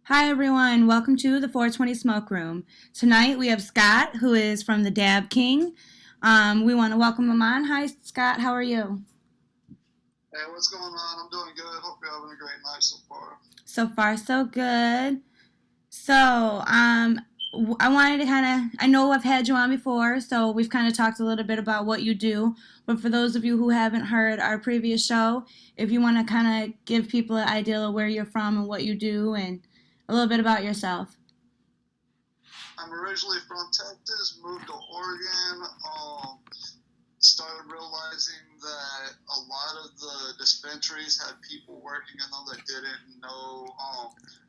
Hi everyone, welcome to the 420 Smoke Room. Tonight we have Scott, who is from the DAB KNG. We want to welcome him on. Hi Scott, how are you? Hey, what's going on? I'm doing good. Hope you're having a great night so far. So far so good. So, I wanted to I know I've had you on before, so we've kind of talked a little bit about what you do. But for those of you who haven't heard our previous show, if you want to kind of give people an idea of where you're from and what you do and a little bit about yourself. I'm originally from Texas, moved to Oregon, started realizing that a lot of the dispensaries had people working in them that didn't know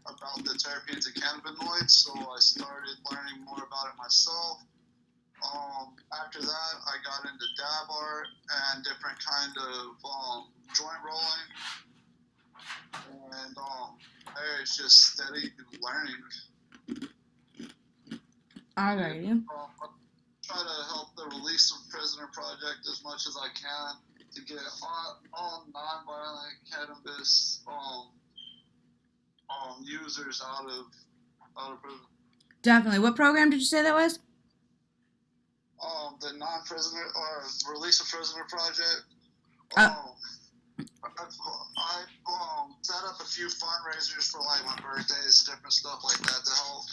about the terpenes and cannabinoids, so I started learning more about it myself. After that, I got into dab art and different kind of joint rolling, and it's just steady learning. Alrighty. Try to help the Release of Prisoner Project as much as I can to get all non-violent cannabis users out of prison. Definitely. What program did you say that was? The non-prisoner or Release of Prisoner Project. I set up a few fundraisers for like my birthdays, different stuff like that to help.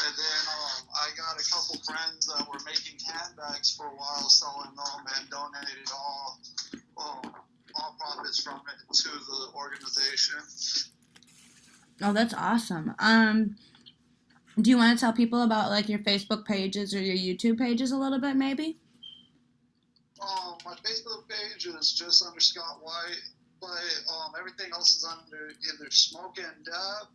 And then I got a couple friends that were making handbags for a while, selling them, and donated all profits from it to the organization. Oh, that's awesome. Do you want to tell people about like your Facebook pages or your YouTube pages a little bit, maybe? My Facebook page is just under Scott White, but everything else is under either Smoke and Dab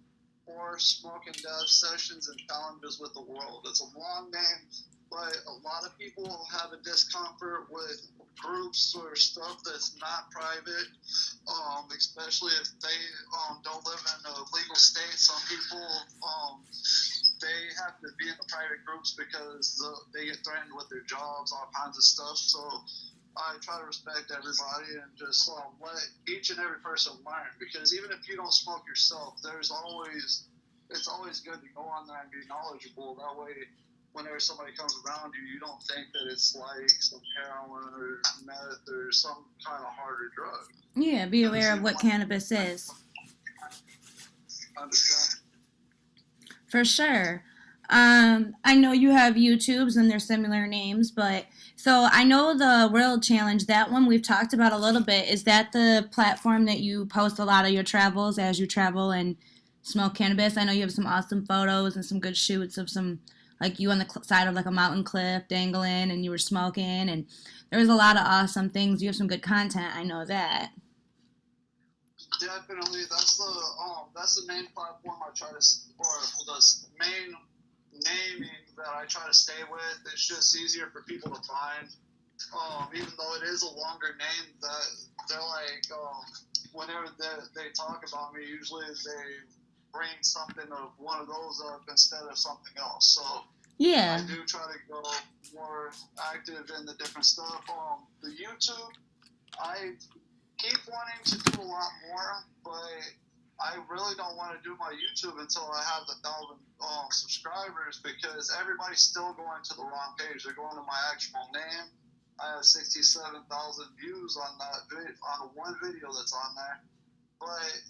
or Smoke and Dab Sessions and Challenges with the World. It's a long name, but a lot of people have a discomfort with groups or stuff that's not private, especially if they don't live in a legal state. Some people they have to be in the private groups because they get threatened with their jobs, all kinds of stuff. So I try to respect everybody and just let each and every person learn, because even if you don't smoke yourself, it's always good to go on there and be knowledgeable. That way, whenever somebody comes around you, you don't think that it's like some heroin or meth or some kind of harder drug. Yeah, be aware of what cannabis is. Understand? For sure. I know you have YouTubes and they're similar names, but so I know the World Challenge, that one we've talked about a little bit. Is that the platform that you post a lot of your travels as you travel and smoke cannabis? I know you have some awesome photos and some good shoots of some, like you on the side of like a mountain cliff dangling and you were smoking, and there was a lot of awesome things. You have some good content, I know that. Definitely, that's the main platform I try to, or the main naming that I try to stay with. It's just easier for people to find. Even though it is a longer name, that they're like, whenever they talk about me, usually they bring something of one of those up instead of something else. So yeah, I do try to go more active in the different stuff. The YouTube, I keep wanting to do a lot more, but I really don't want to do my YouTube until I have the 1,000 subscribers, because everybody's still going to the wrong page. They're going to my actual name. I have 67,000 views on that on one video that's on there, but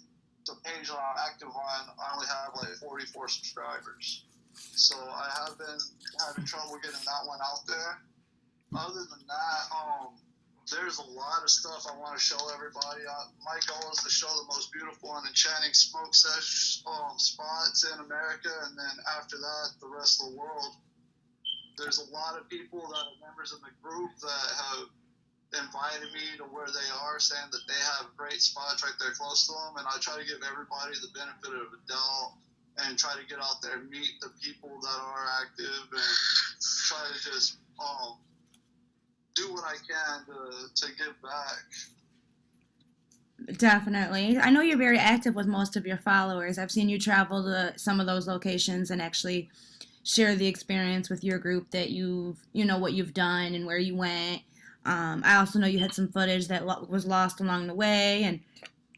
the page that I'm active on, I only have like 44 subscribers. So I have been having trouble getting that one out there. Other than that, there's a lot of stuff I want to show everybody. My goal is to show the most beautiful and enchanting smoke sesh spots in America, and then after that, the rest of the world. There's a lot of people that are members in the group that have invited me to where they are, saying that they have great spots right there close to them, and I try to give everybody the benefit of the doubt and try to get out there and meet the people that are active and try to just do what I can to give back. Definitely. I know you're very active with most of your followers. I've seen you travel to some of those locations and actually share the experience with your group, that you know what you've done and where you went. I also know you had some footage that was lost along the way, and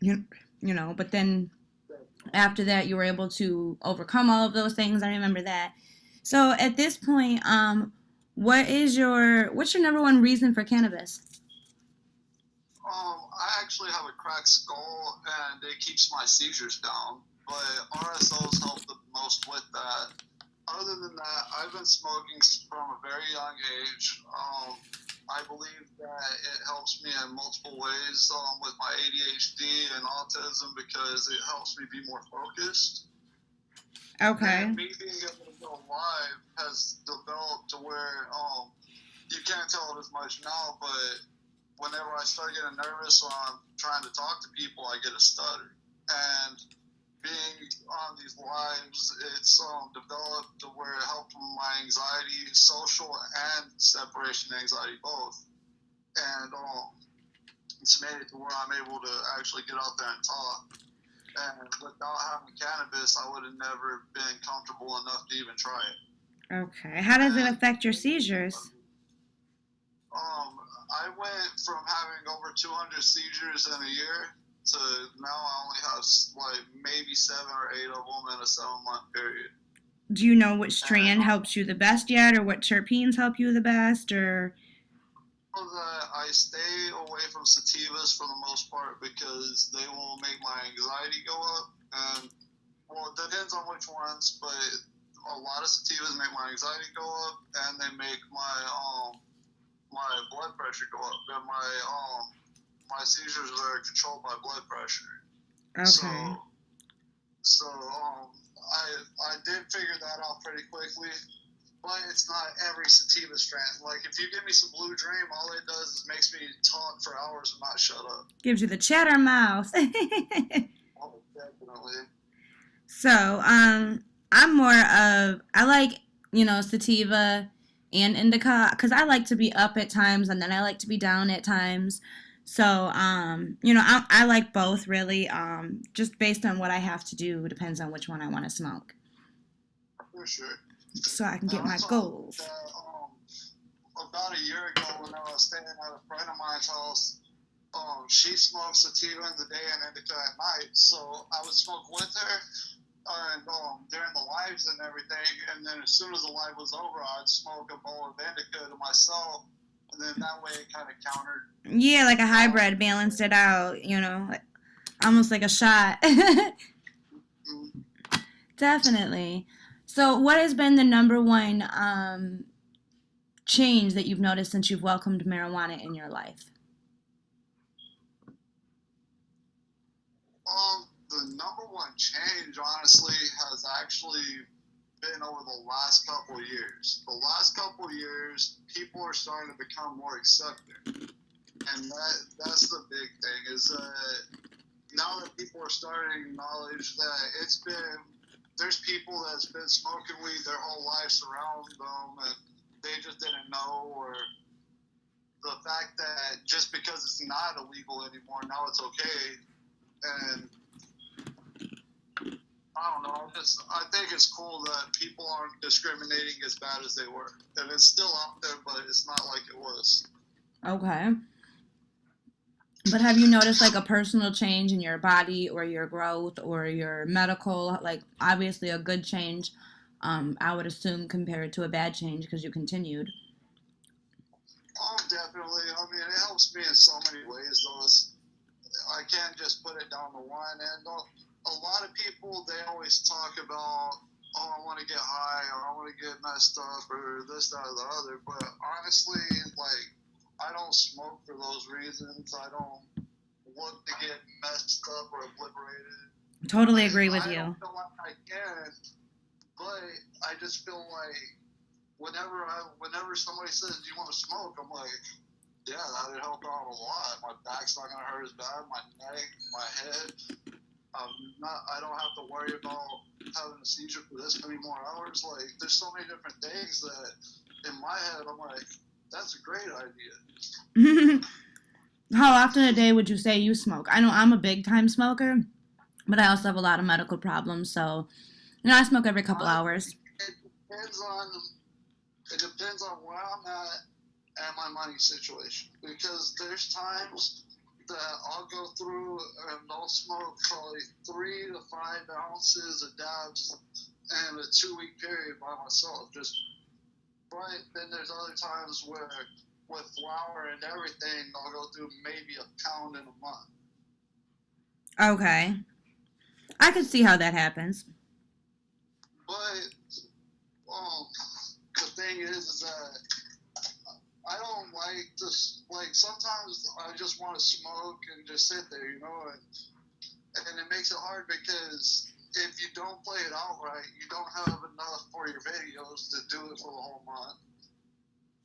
you know, but then after that, you were able to overcome all of those things. I remember that. So at this point, what's your number one reason for cannabis? I actually have a cracked skull, and it keeps my seizures down. But RSOs help the most with that. Other than that, I've been smoking from a very young age. I believe that it helps me in multiple ways with my ADHD and autism because it helps me be more focused. Okay. And me being able to go live has developed to where you can't tell it as much now, but whenever I start getting nervous or I'm trying to talk to people, I get a stutter. And being on these lives, it's developed to where it helped with my anxiety, social and separation anxiety both. And it's made it to where I'm able to actually get out there and talk. And without having cannabis, I would have never been comfortable enough to even try it. Okay. How does it affect your seizures? I went from having over 200 seizures in a year to now I only have like maybe 7 or 8 of them in a 7-month period. Do you know which strand helps you the best yet, or what terpenes help you the best, or? That I stay away from sativas for the most part because they will make my anxiety go up. And well, it depends on which ones, but a lot of sativas make my anxiety go up, and they make my blood pressure go up, and my seizures are controlled by blood pressure. Okay. So I did figure that out pretty quickly, but it's not every sativa strand. Like if you give me some Blue Dream, all it does is makes me talk for hours and not shut up. Gives you the chatter mouth. Oh, definitely. So I'm more of I like sativa and indica because I like to be up at times and then I like to be down at times. So I like both really. Just based on what I have to do depends on which one I want to smoke. For sure. So I can get my goals. About a year ago, when I was staying at a friend of mine's house, she smoked sativa in the day and indica at night. So I would smoke with her and during the lives and everything. And then as soon as the live was over, I'd smoke a bowl of indica to myself. And then that way it kind of countered. Yeah, like a hybrid, balanced it out, almost like a shot. Definitely. So what has been the number one change that you've noticed since you've welcomed marijuana in your life? The number one change, honestly, has actually been over the last couple of years. The last couple of years, people are starting to become more accepting. And that's the big thing, is that now that people are starting to acknowledge that there's people that's been smoking weed their whole lives around them, and they just didn't know, or the fact that just because it's not illegal anymore, now it's okay. And I don't know, I think it's cool that people aren't discriminating as bad as they were. And it's still out there, but it's not like it was. Okay. But have you noticed like a personal change in your body or your growth or your medical, like obviously a good change, I would assume, compared to a bad change because you continued? Definitely. I mean, it helps me in so many ways, though. I can't just put it down to one. And a lot of people, they always talk about, I want to get high, or I want to get messed up, or this, that, or the other. But honestly, like, I don't smoke for those reasons. I don't look to get messed up or obliterated. Totally agree with you. I don't feel like I can, but I just feel like whenever somebody says, do you want to smoke? I'm like, yeah, that would help out a lot. My back's not going to hurt as bad. My neck, my head. I don't have to worry about having a seizure for this many more hours. Like, there's so many different things that in my head, I'm like, that's a great idea. How often a day would you say you smoke? I know I'm a big time smoker, but I also have a lot of medical problems, so I smoke every couple hours. It depends on where I'm at and my money situation, because there's times that I'll go through and I'll smoke probably 3 to 5 ounces of dabs in a 2 week period by myself. Just right. Then there's other times where with flour and everything, I'll go through maybe a pound in a month. Okay. I can see how that happens. But the thing is that I don't like to, like, sometimes I just want to smoke and just sit there, and it makes it hard because if you don't play it out right, you don't have enough for your videos to do it for the whole month.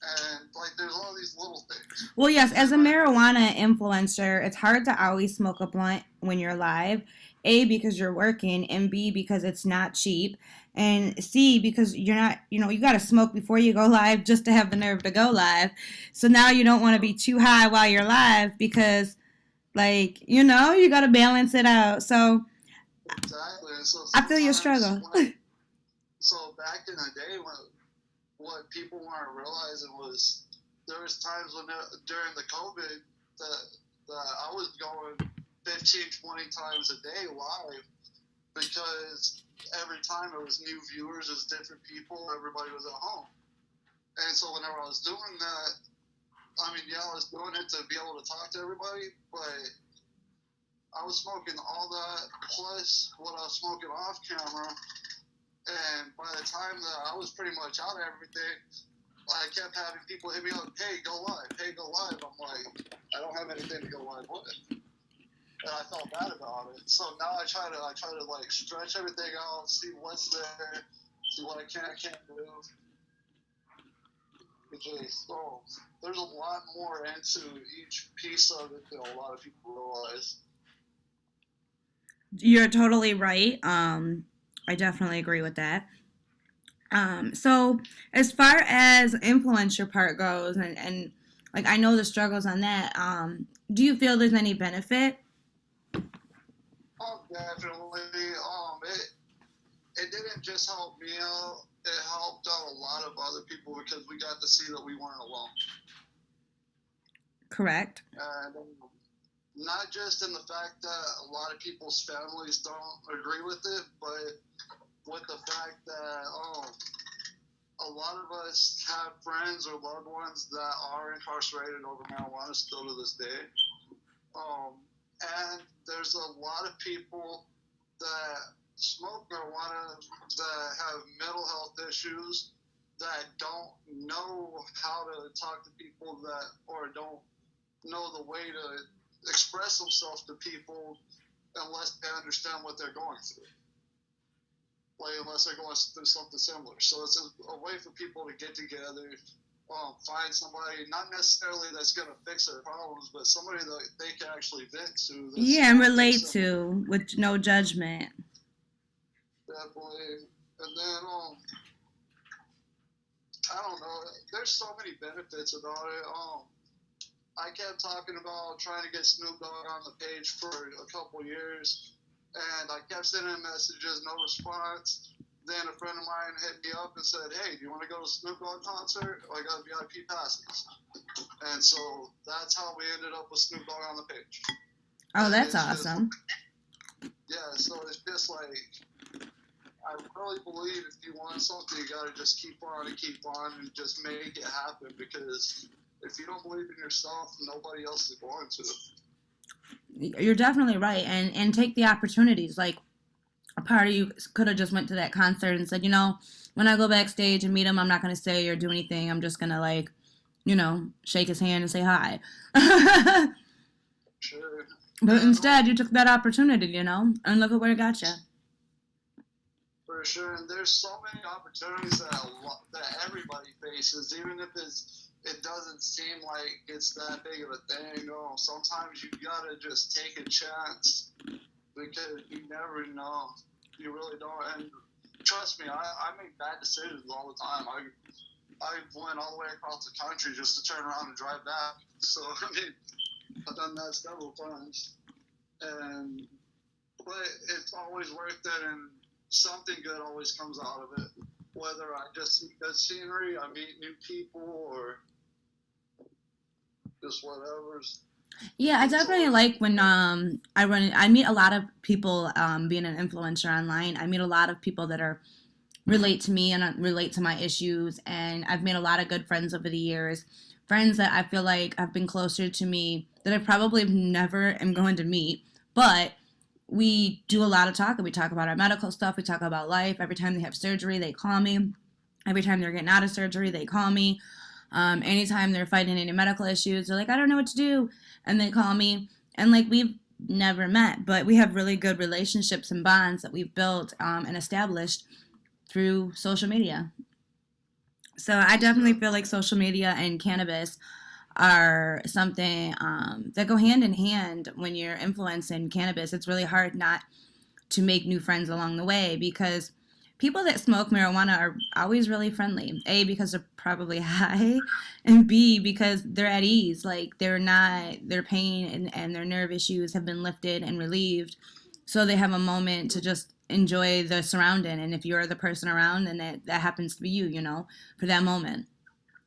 And, like, there's all these little things. Well, yes, as a marijuana influencer, it's hard to always smoke a blunt when you're live. A, because you're working, and B, because it's not cheap, and C, because you're not, you got to smoke before you go live just to have the nerve to go live. So now you don't want to be too high while you're live because, like, you got to balance it out. So exactly. And so I feel your struggle. So back in the day, what people weren't realizing was there was times during the COVID that I was going 15, 20 times a day live because every time it was new viewers, it was different people, everybody was at home. And so whenever I was doing that, I was doing it to be able to talk to everybody, but I was smoking all that plus what I was smoking off camera. And by the time that I was pretty much out of everything, I kept having people hit me up, hey, go live. I'm like, I don't have anything to go live with. And I felt bad about it. So now I try to like stretch everything out, see what's there, see what I can't do. Because there's a lot more into each piece of it than a lot of people realize. You're totally right. I definitely agree with that. So as far as influencer part goes, and like I know the struggles on that, do you feel there's any benefit? Oh, definitely. It didn't just help me out. It helped out a lot of other people because we got to see that we weren't alone. Correct. And not just in the fact that a lot of people's families don't agree with it, but with the fact that a lot of us have friends or loved ones that are incarcerated over marijuana still to this day. And there's a lot of people that smoke marijuana that have mental health issues that don't know how to talk to people or don't know the way to express themselves to people unless they understand what they're going through. Like, unless they're going through something similar. So it's a way for people to get together, find somebody, not necessarily that's going to fix their problems, but somebody that they can actually vent to. Yeah, and relate to with no judgment. Definitely. And then, I don't know, there's so many benefits about it. I kept talking about trying to get Snoop Dogg on the page for a couple years, and I kept sending messages, no response. Then a friend of mine hit me up and said, hey, do you want to go to Snoop Dogg concert? I got VIP passes. And so that's how we ended up with Snoop Dogg on the page. Oh, that's awesome. So it's just like, I really believe if you want something, you got to just keep on and just make it happen, because if you don't believe in yourself, nobody else is going to. You're definitely right, and take the opportunities. Like, a part of you could have just went to that concert and said, when I go backstage and meet him, I'm not going to say or do anything. I'm just going to, like, shake his hand and say hi. Sure. But instead, you took that opportunity, and look at where it got you. For sure, and there's so many opportunities that everybody faces, even if it doesn't seem like it's that big of a thing. Sometimes you gotta just take a chance, because you never know. You really don't. And trust me, I make bad decisions all the time. I went all the way across the country just to turn around and drive back. So I've done that several times, but it's always worth it, and something good always comes out of it. Whether I just see good scenery, I meet new people, or just whatever. Yeah, I definitely like when I meet a lot of people being an influencer online. I meet a lot of people that are relate to me and relate to my issues, and I've made a lot of good friends over the years. Friends that I feel like have been closer to me that I probably never am going to meet, but we do a lot of talking. We talk about our medical stuff, we talk about life. Every time they have surgery, they call me. Every time they're getting out of surgery, they call me. Anytime they're fighting any medical issues, they're like, I don't know what to do. And they call me. And like, we've never met, but we have really good relationships and bonds that we've built and established through social media. So I definitely feel like social media and cannabis are something that go hand in hand when you're influencing cannabis. It's really hard not to make new friends along the way because people that smoke marijuana are always really friendly. A, because they're probably high, and B, because they're at ease. Like they're not, their pain and their nerve issues have been lifted and relieved. So they have a moment to just enjoy the surrounding. And if you're the person around, then that happens to be you, for that moment.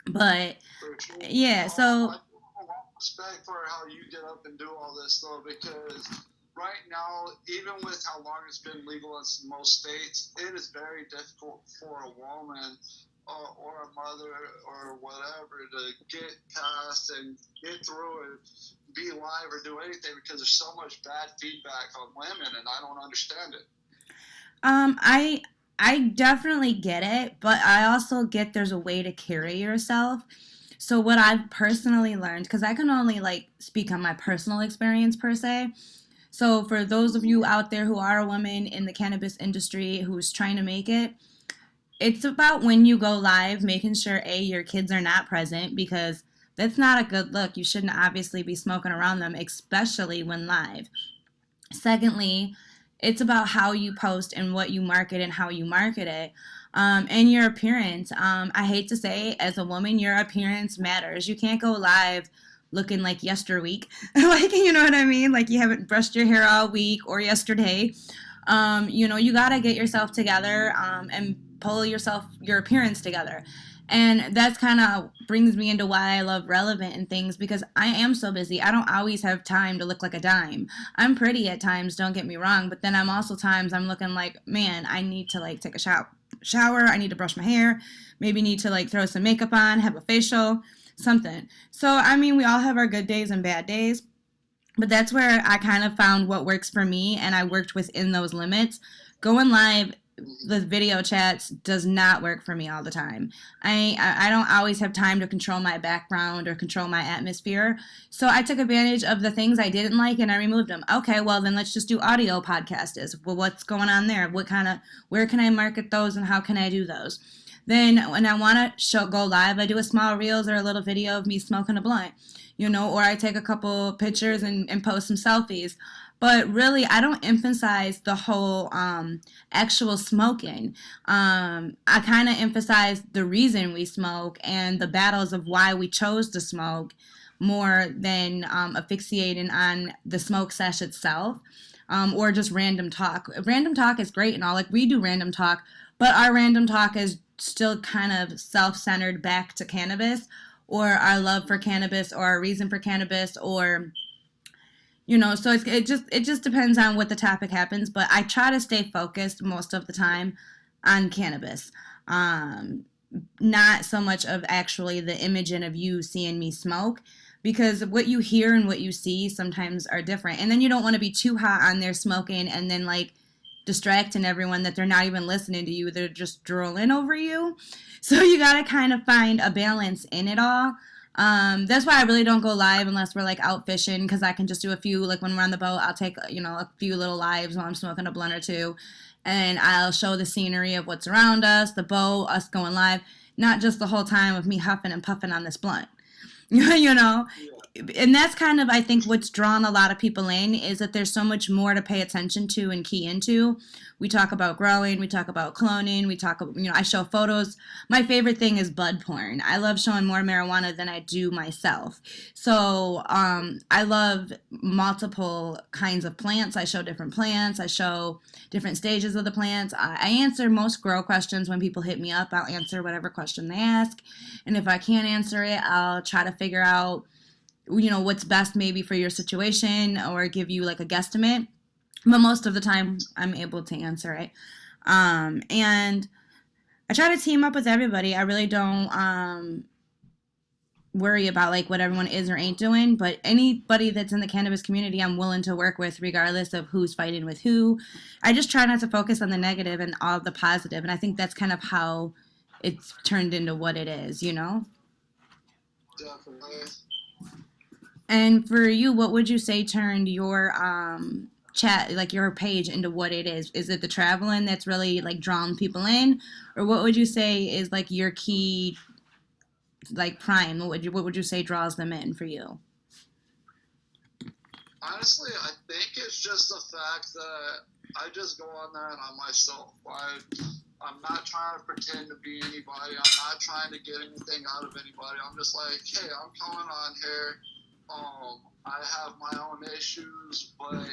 But For sure. yeah, so I have a lot of respect for how you get up and do all this though, because right now, even with how long it's been legal in most states, it is very difficult for a woman or a mother or whatever to get past and get through and be live or do anything because there's so much bad feedback on women, and I don't understand it. I definitely get it, but I also get there's a way to carry yourself. So what I've personally learned, because I can only like speak on my personal experience per se. So for those of you out there who are a woman in the cannabis industry who's trying to make it, it's about when you go live, making sure A, your kids are not present because that's not a good look. You shouldn't obviously be smoking around them, especially when live. Secondly, it's about how you post and what you market and how you market it. And your appearance. I hate to say, as a woman, your appearance matters. You can't go live looking like yesterweek. Like, you know what I mean? Like you haven't brushed your hair all week or yesterday. You got to get yourself together and pull your appearance together. And that's kind of brings me into why I love relevant and things because I am so busy. I don't always have time to look like a dime. I'm pretty at times, don't get me wrong, but then I'm also times I'm looking like, man, I need to like take a shower, I need to brush my hair, maybe need to like throw some makeup on, have a facial, something. So, I mean, we all have our good days and bad days, but that's where I kind of found what works for me and I worked within those limits. Going live the video chats does not work for me all the time. I don't always have time to control my background or control my atmosphere. So I took advantage of the things I didn't like and I removed them. Okay, well then let's just do audio podcasts. Well, what's going on there? Where can I market those and how can I do those? Then when I want to go live, I do a small reels or a little video of me smoking a blunt, or I take a couple pictures and post some selfies. But really, I don't emphasize the whole actual smoking. I kind of emphasize the reason we smoke and the battles of why we chose to smoke more than asphyxiating on the smoke sesh itself or just random talk. Random talk is great and all. Like, we do random talk, but our random talk is still kind of self-centered back to cannabis or our love for cannabis or our reason for cannabis or so it just depends on what the topic happens, but I try to stay focused most of the time on cannabis, not so much of actually the imaging of you seeing me smoke, because what you hear and what you see sometimes are different, and then you don't want to be too hot on there smoking and then like distracting everyone that they're not even listening to you, they're just drooling over you. So you got to kind of find a balance in it all. That's why I really don't go live unless we're like out fishing, because I can just do a few, like when we're on the boat, I'll take, a few little lives while I'm smoking a blunt or two, and I'll show the scenery of what's around us, the boat, us going live, not just the whole time of me huffing and puffing on this blunt. you know and that's kind of, I think, what's drawn a lot of people in, is that there's so much more to pay attention to and key into. We talk about growing, we talk about cloning, we talk, I show photos. My favorite thing is bud porn. I love showing more marijuana than I do myself. So I love multiple kinds of plants. I show different plants. I show different stages of the plants. I answer most grow questions when people hit me up. I'll answer whatever question they ask. And if I can't answer it, I'll try to figure out what's best maybe for your situation or give you like a guesstimate. But most of the time, I'm able to answer it. And I try to team up with everybody. I really don't worry about like what everyone is or ain't doing, but anybody that's in the cannabis community I'm willing to work with regardless of who's fighting with who. I just try not to focus on the negative and all the positive, and I think that's kind of how it's turned into what it is. Definitely. And for you, what would you say turned your chat, like your page, into what it is? Is it the traveling that's really like drawing people in, or what would you say is like your key, like prime? What would you say draws them in for you? Honestly, I think it's just the fact that I just go on there and I'm myself. I'm not trying to pretend to be anybody. I'm not trying to get anything out of anybody. I'm just like, hey, I'm coming on here. I have my own issues, but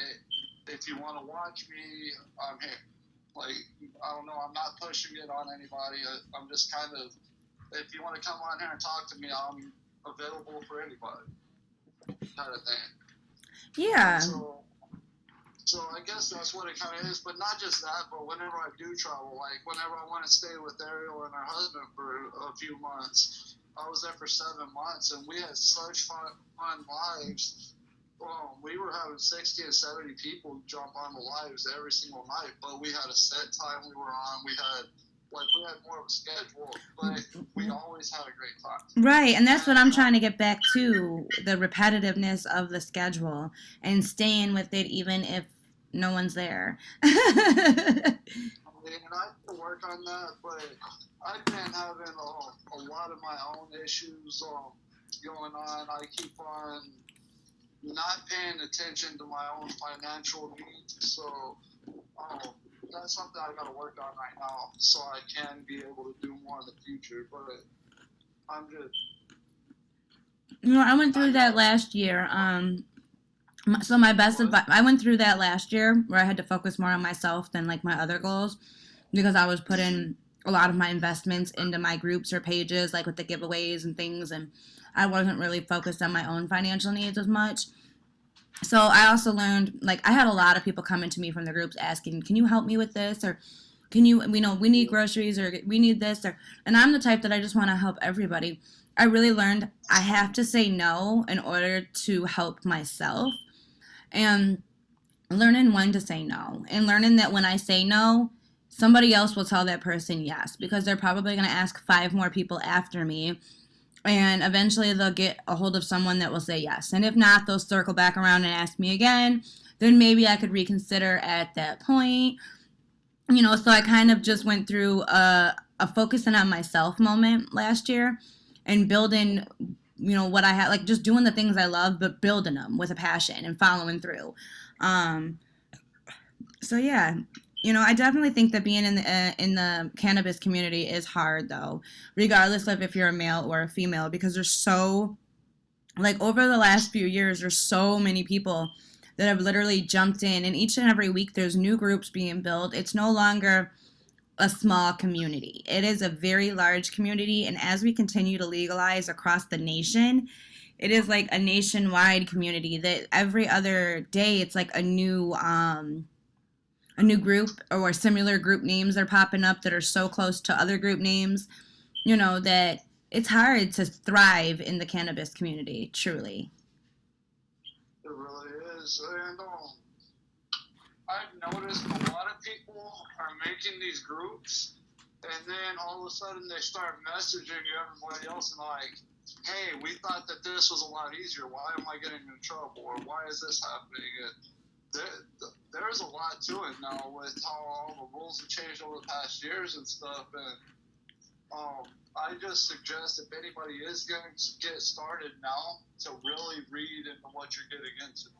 if you want to watch me, I'm here. Like, I don't know. I'm not pushing it on anybody. I'm just kind of, if you want to come on here and talk to me, I'm available for anybody, kind of thing. Yeah. So I guess that's what it kind of is. But not just that, but whenever I do travel, like whenever I want to stay with Ariel and her husband for a few months, I was there for 7 months, and we had such fun lives. We were having 60 and 70 people jump on the lives every single night, but we had a set time we were on. We had more of a schedule, but we always had a great time. Right, and that's what I'm trying to get back to, the repetitiveness of the schedule and staying with it even if no one's there. And I have to work on that, but I've been having a lot of my own issues going on. I keep on not paying attention to my own financial needs, so that's something I got to work on right now, so I can be able to do more in the future. But I'm just. I went through that last year. So my best advice, I went through that last year where I had to focus more on myself than like my other goals, because I was putting a lot of my investments into my groups or pages, like with the giveaways and things, and I wasn't really focused on my own financial needs as much. So I also learned, like, I had a lot of people coming to me from the groups asking, can you help me with this? Or can you, we need groceries, or we need this, and I'm the type that I just want to help everybody. I really learned I have to say no in order to help myself, and learning when to say no, and learning that when I say no, somebody else will tell that person yes, because they're probably going to ask 5 more people after me, and eventually they'll get a hold of someone that will say yes. And if not, they'll circle back around and ask me again. Then maybe I could reconsider at that point. So I kind of just went through a focusing on myself moment last year, and building, what I had, like just doing the things I love, but building them with a passion and following through. So yeah. I definitely think that being in the cannabis community is hard, though, regardless of if you're a male or a female, because there's so, like, over the last few years, there's so many people that have literally jumped in, and each and every week there's new groups being built. It's no longer a small community. It is a very large community, and as we continue to legalize across the nation, it is like a nationwide community that every other day it's like a new group or similar group names are popping up that are so close to other group names, that it's hard to thrive in the cannabis community, truly. It really is. And I've noticed a lot of people are making these groups, and then all of a sudden they start messaging everybody else and like, hey, we thought that this was a lot easier. Why am I getting in trouble? Or why is this happening? There's a lot to it now with how all the rules have changed over the past years and stuff. And I just suggest if anybody is going to get started now, to really read into what you're getting into.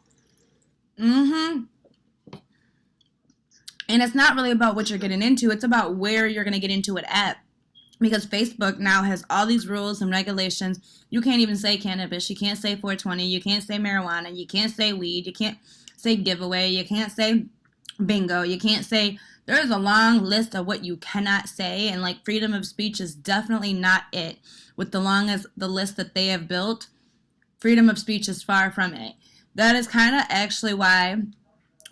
And it's not really about what you're getting into. It's about where you're going to get into it at. Because Facebook now has all these rules and regulations. You can't even say cannabis. You can't say 420. You can't say marijuana. You can't say weed. You can't say giveaway. You can't say bingo. You can't say, there's a long list of what you cannot say, and like freedom of speech is definitely not it. With the list that they have built, freedom of speech is far from it. That is kind of actually why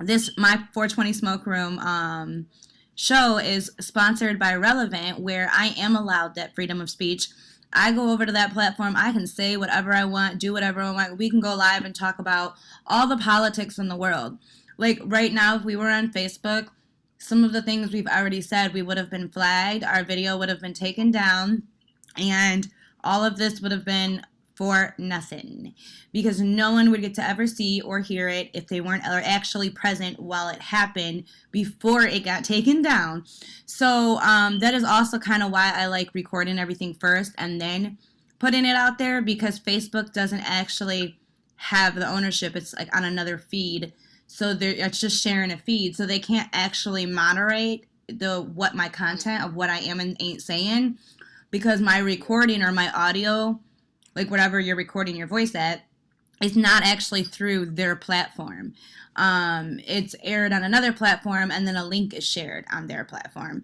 this my 420 Smoke Room show is sponsored by Relevant, where I am allowed that freedom of speech. I go over to that platform. I can say whatever I want, do whatever I want. We can go live and talk about all the politics in the world. Like right now, if we were on Facebook, some of the things we've already said, we would have been flagged. Our video would have been taken down, and all of this would have been for nothing, because no one would get to ever see or hear it if they weren't actually present while it happened before it got taken down. So that is also kind of why I like recording everything first and then putting it out there, because Facebook doesn't actually have the ownership. It's like on another feed, so it's just sharing a feed, so they can't actually moderate what my content of what I am and ain't saying, because my recording or my audio, like whatever you're recording your voice at, is not actually through their platform. It's aired on another platform, and then a link is shared on their platform.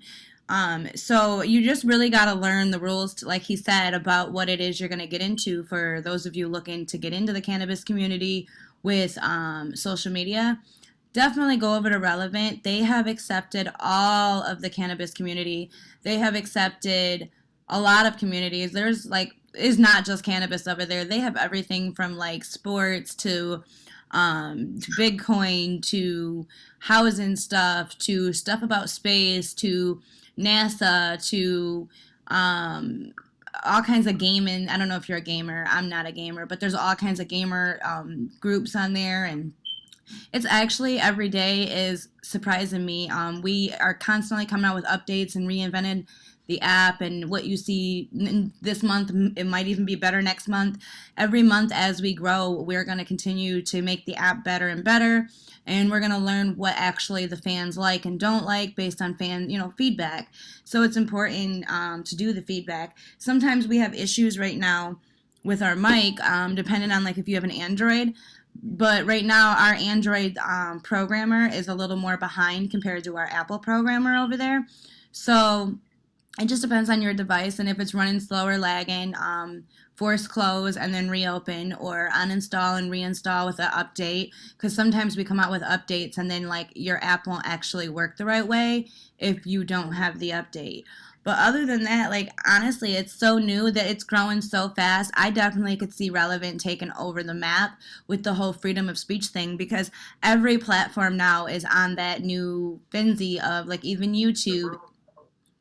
So you just really got to learn the rules, like he said, about what it is you're going to get into. For those of you looking to get into the cannabis community with social media, definitely go over to Relevant. They have accepted all of the cannabis community. They have accepted a lot of communities. There's like, is not just cannabis over there. They have everything from like sports to Bitcoin to housing stuff to stuff about space to NASA to all kinds of gaming. I don't know if you're a gamer. I'm not a gamer, but there's all kinds of gamer groups on there, and it's actually every day is surprising me. We are constantly coming out with updates and reinvented the app, and what you see this month, it might even be better next month. Every month as we grow, we're going to continue to make the app better and better, and we're going to learn what actually the fans like and don't like based on fan, feedback. So it's important to do the feedback. Sometimes we have issues right now with our mic, depending on like if you have an Android. But right now, our Android programmer is a little more behind compared to our Apple programmer over there. So it just depends on your device, and if it's running slow or lagging, force close and then reopen, or uninstall and reinstall with an update, because sometimes we come out with updates and then like your app won't actually work the right way if you don't have the update. But other than that, like honestly, it's so new that it's growing so fast. I definitely could see Relevant taking over the map with the whole freedom of speech thing, because every platform now is on that new frenzy of like even YouTube,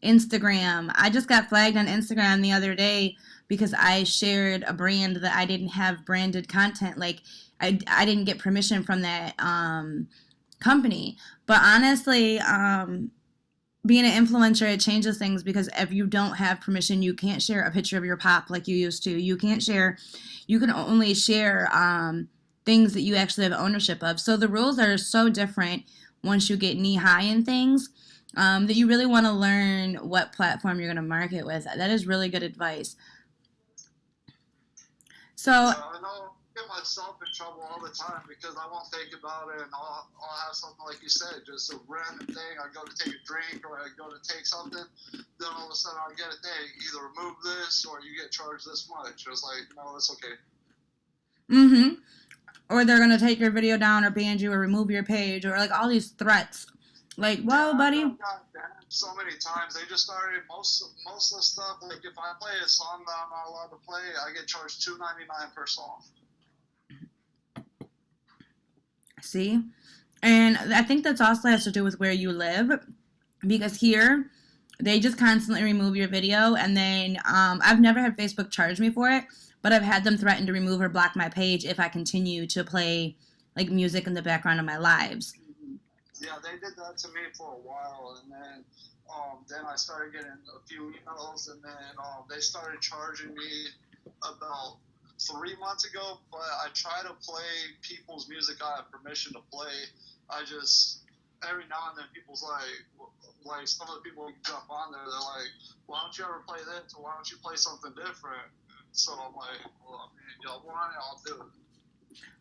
Instagram. I just got flagged on Instagram the other day because I shared a brand that I didn't have branded content. Like I didn't get permission from that company. But honestly, being an influencer, it changes things, because if you don't have permission, you can't share a picture of your pop like you used to. You can only share things that you actually have ownership of. So the rules are so different once you get knee high in things, that you really want to learn what platform you're going to market with. That is really good advice. So I know I get myself in trouble all the time because I won't think about it, and I'll have something like you said, just a random thing. I go to take a drink or I go to take something, then all of a sudden I get a thing, either remove this or you get charged this much. It's like, no, it's okay. Mm-hmm. Or they're going to take your video down or ban you or remove your page, or like all these threats. Like, whoa, buddy. I've gotten banned so many times. They just started most of the stuff. Like if I play a song that I'm not allowed to play, I get charged $2.99 per song. See? And I think that's also has to do with where you live, because here they just constantly remove your video, and then I've never had Facebook charge me for it, but I've had them threaten to remove or block my page if I continue to play like music in the background of my lives. Yeah, they did that to me for a while, and then I started getting a few emails, and then they started charging me about 3 months ago. But I try to play people's music I have permission to play. I just every now and then people's like some of the people who jump on there, they're like, why don't you ever play this, or why don't you play something different? So I'm like, well, I mean, y'all want it, I'll do it.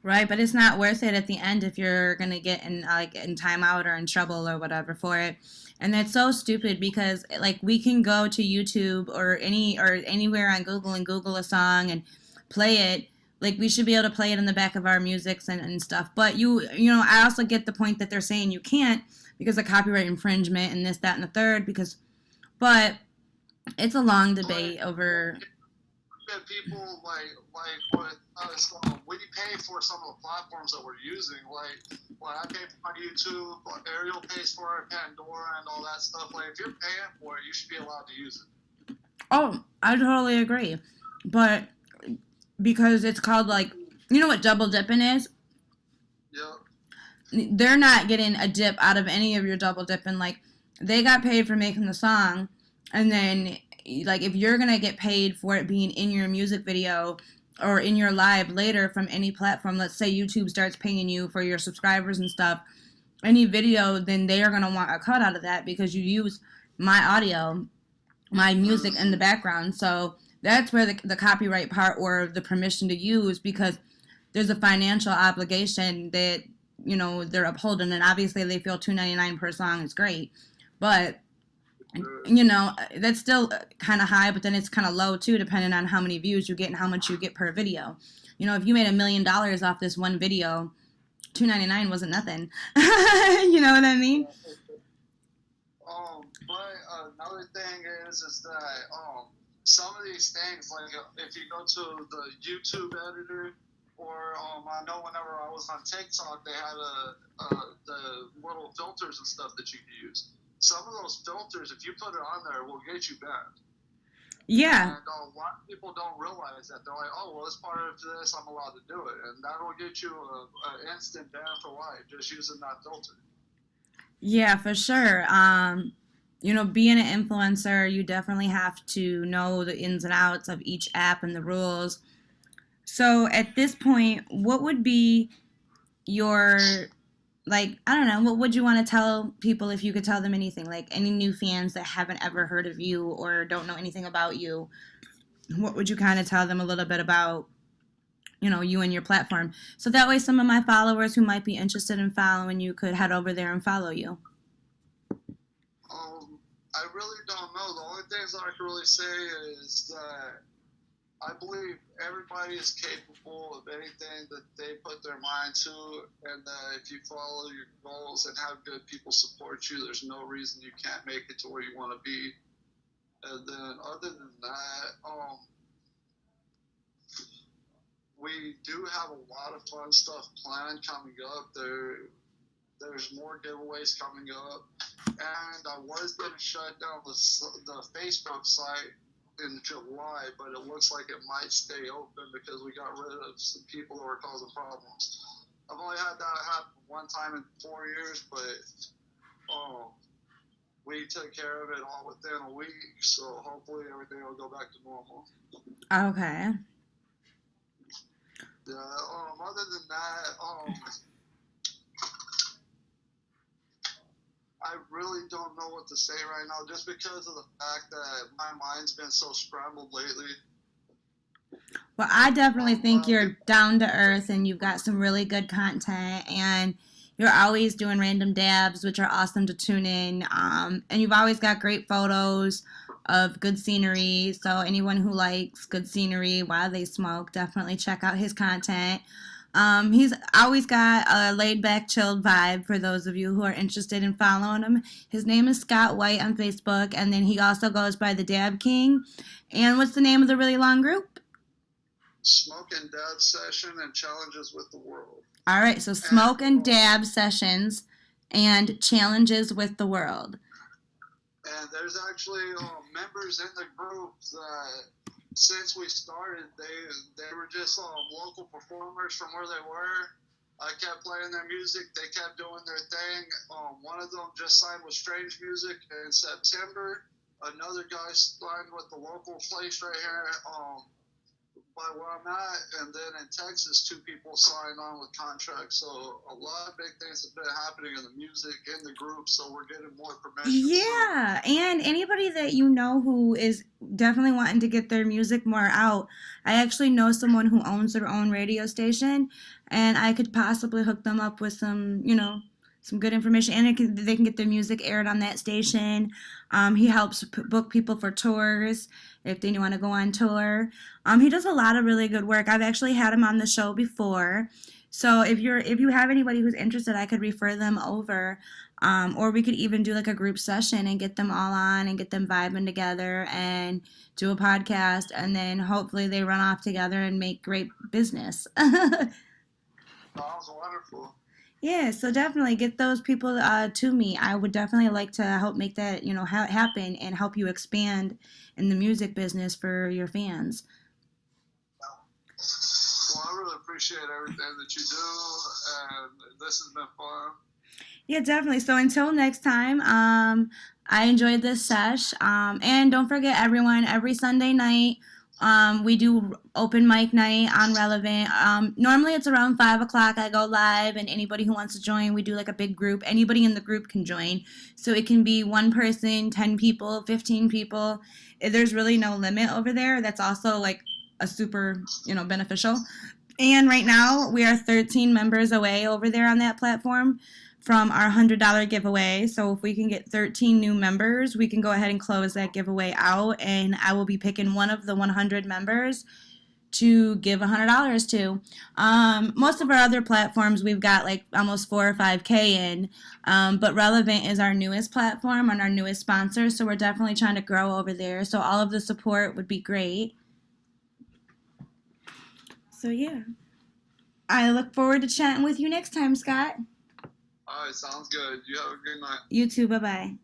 Right, but it's not worth it at the end if you're gonna get in timeout or in trouble or whatever for it. And that's so stupid, because like we can go to YouTube or anywhere on Google and Google a song and play it like we should be able to play it in the back of our musics and stuff. But I also get the point that they're saying you can't because of copyright infringement and this, that, and the third. But it's a long debate over. That people like with us, we pay for some of the platforms that we're using. Like I pay for my YouTube, Ariel pays for our Pandora and all that stuff. Like if you're paying for it, you should be allowed to use it. Oh, I totally agree. But because it's called like, you know what double dipping is? Yep. They're not getting a dip out of any of your double dipping. Like they got paid for making the song, and then like if you're gonna get paid for it being in your music video or in your live later from any platform, let's say YouTube starts paying you for your subscribers and stuff, any video, then they are gonna want a cut out of that because you use my audio, my music in the background. So that's where the copyright part or the permission to use, because there's a financial obligation that they're upholding, and obviously they feel $2.99 per song is great, but that's still kind of high, but then it's kind of low too, depending on how many views you get and how much you get per video. If you made $1 million off this one video, $2.99 wasn't nothing. You know what I mean? But another thing is that some of these things, like if you go to the YouTube editor, or I know whenever I was on TikTok, they had the little filters and stuff that you can use. Some of those filters, if you put it on there, will get you banned. Yeah. And a lot of people don't realize that. They're like, oh, well, as part of this, I'm allowed to do it. And that will get you an instant ban for life, just using that filter. Yeah, for sure. Being an influencer, you definitely have to know the ins and outs of each app and the rules. So at this point, what would be your, I don't know, what would you want to tell people if you could tell them anything? Like any new fans that haven't ever heard of you or don't know anything about you, what would you kind of tell them a little bit about, you and your platform? So that way some of my followers who might be interested in following you could head over there and follow you. I really don't know. The only things I can really say is that I believe everybody is capable of anything that they put their mind to, and if you follow your goals and have good people support you, there's no reason you can't make it to where you want to be. And then other than that, we do have a lot of fun stuff planned coming up. There's more giveaways coming up, and I was going to shut down the Facebook site in July, but it looks like it might stay open because we got rid of some people that were causing problems. I've only had that happen one time in 4 years, but we took care of it all within a week, so hopefully everything will go back to normal. Okay. Yeah. Other than that, I really don't know what to say right now, just because of the fact that my mind's been so scrambled lately. Well, I definitely think you're down to earth and you've got some really good content, and you're always doing random dabs, which are awesome to tune in. And you've always got great photos of good scenery. So anyone who likes good scenery while they smoke, definitely check out his content. He's always got a laid-back, chilled vibe for those of you who are interested in following him. His name is Scott White on Facebook, and then he also goes by the DAB King. And what's the name of the really long group? Smoke and Dab Session and Challenges with the World. All right, so Smoke and Dab Sessions and Challenges with the World. And there's actually members in the group that, since we started, they were just local performers from where they were. I kept playing their music. They kept doing their thing. One of them just signed with Strange Music in September. Another guy signed with the local place right here by where I'm at. And then in Texas, 2 people signed on with contracts. So a lot of big things have been happening in the music, in the group. So we're getting more permission. Yeah, and anybody that you know who is definitely wanting to get their music more out, I actually know someone who owns their own radio station, and I could possibly hook them up with some, some good information, and they can get their music aired on that station. He helps book people for tours if they want to go on tour. He does a lot of really good work. I've actually had him on the show before. So if you have anybody who's interested, I could refer them over. Or we could even do like a group session and get them all on and get them vibing together and do a podcast, and then hopefully they run off together and make great business. Sounds wonderful. Yeah, so definitely get those people to me. I would definitely like to help make that, happen and help you expand in the music business for your fans. Well, I really appreciate everything that you do, and this has been fun. Yeah, definitely. So until next time, I enjoyed this sesh. And don't forget, everyone, every Sunday night, we do open mic night on Relevant. Normally it's around 5 o'clock. I go live, and anybody who wants to join, we do like a big group. Anybody in the group can join. So it can be one person, 10 people, 15 people. There's really no limit over there. That's also like a super, beneficial. And right now, we are 13 members away over there on that platform from our $100 giveaway. So if we can get 13 new members, we can go ahead and close that giveaway out, and I will be picking one of the 100 members to give $100 to. Most of our other platforms, we've got like almost 4 or 5K in, but Relevant is our newest platform and our newest sponsor, so we're definitely trying to grow over there. So all of the support would be great. So yeah, I look forward to chatting with you next time, Scott. All right, sounds good. You have a good night. You too. Bye-bye.